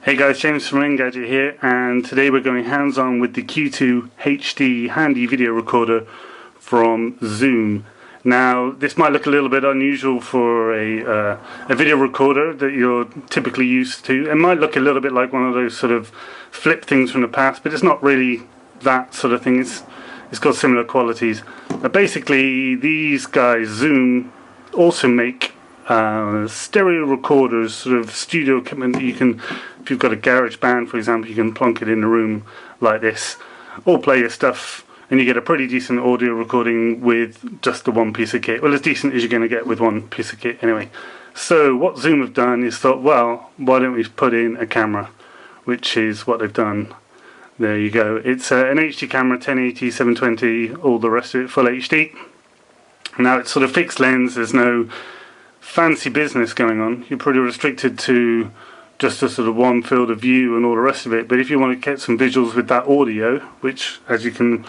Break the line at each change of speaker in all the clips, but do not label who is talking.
Hey guys, James from Engadget here, and today we're going hands-on with the Q2 HD handy video recorder from Zoom. Now, this might look a little bit unusual for a video recorder that you're typically used to. It might look a little bit like one of those sort of flip things from the past, but it's not really that sort of thing. It's got similar qualities. Basically, these guys, Zoom, also make stereo recorders, sort of studio equipment that you can, if you've got a garage band for example, you can plonk it in a room like this or play your stuff and you get a pretty decent audio recording with just the one piece of kit. Well, as decent as you're going to get with one piece of kit anyway. So what Zoom have done is thought, well, why don't we put in a camera, which is what they've done. There you go. It's an HD camera, 1080, 720, all the rest of it full HD. Now it's sort of fixed lens, there's no fancy business going on. You're pretty restricted to just a sort of one field of view and all the rest of it. But if you want to get some visuals with that audio, which as you can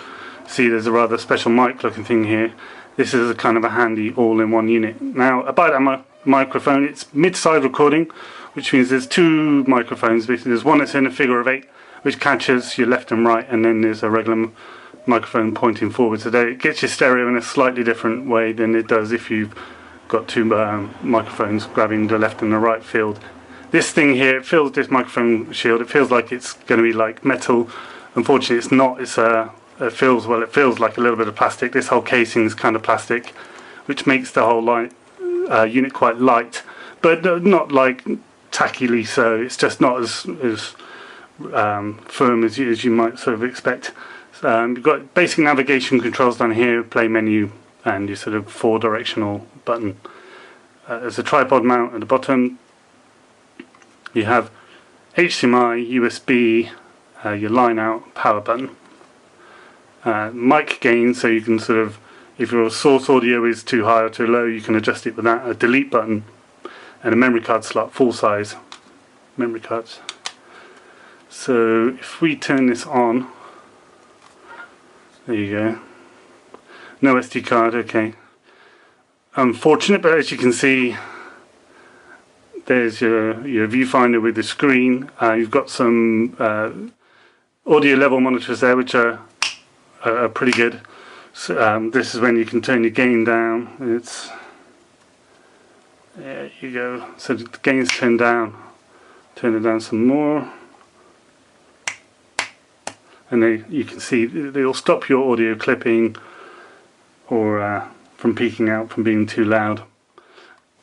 see there's a rather special mic looking thing here, this is a kind of a handy all-in-one unit. Now about that microphone, it's mid-side recording, which means there's two microphones. Basically there's one that's in a figure of 8 which catches your left and right, and then there's a regular microphone pointing forward. So it gets your stereo in a slightly different way than it does if you've got two microphones grabbing the left and the right field. This thing here, it feels, this microphone shield, it feels like it's going to be like metal. Unfortunately it's not. It feels like a little bit of plastic. This whole casing is kind of plastic, which makes the whole unit quite light, but not like tackily so. It's just not as firm as you might sort of expect. You've got basic navigation controls down here, play menu, and your sort of 4-directional button. There's a tripod mount at the bottom. You have HDMI, USB, your line out, power button. Mic gain, so you can sort of, if your source audio is too high or too low, you can adjust it with that. A delete button, and a memory card slot, full size memory cards. So if we turn this on, there you go. No SD card, okay. Unfortunate, but as you can see, there's your viewfinder with the screen. You've got some audio level monitors there, which are pretty good. So, this is when you can turn your gain down. There you go. So the gain's turned down. Turn it down some more. And you can see they'll stop your audio clipping or from peaking out, from being too loud.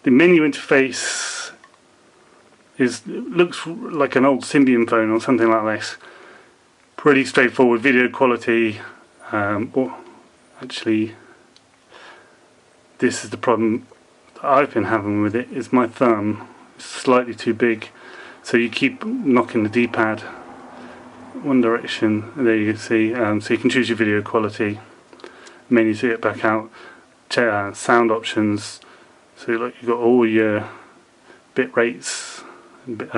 The menu interface looks like an old Symbian phone or something like this. Pretty straightforward video quality. Or actually, this is the problem that I've been having with it. Is my thumb is slightly too big, so you keep knocking the D-pad one direction. There you see. So you can choose your video quality, menu to get back out, sound options. So look, you've got all your bit rates and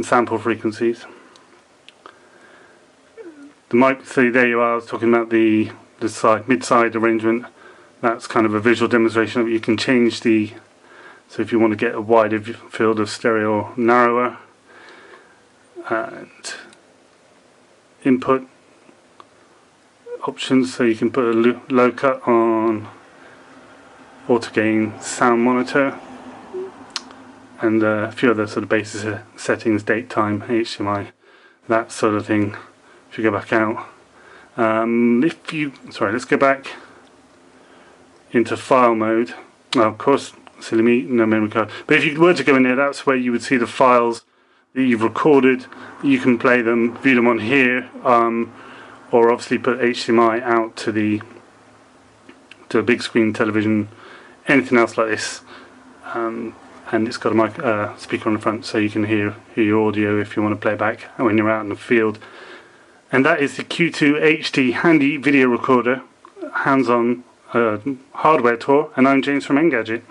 sample frequencies. The mic, so there you are. I was talking about the mid-side arrangement. That's kind of a visual demonstration of it. You can change so if you want to get a wider field of stereo or narrower, and input options, so you can put a low cut on auto gain, sound monitor, and a few other sort of basic settings, date, time, HDMI, that sort of thing. If you go back out, let's go back into file mode. Well, of course, silly me, no memory card. But if you were to go in there, that's where you would see the files that you've recorded. You can play them, view them on here, or obviously put HDMI out to a big screen television, anything else like this. And it's got a speaker on the front, so you can hear your audio if you want to play back when you're out in the field. And that is the Q2 HD handy video recorder, hands-on hardware tour. And I'm James from Engadget.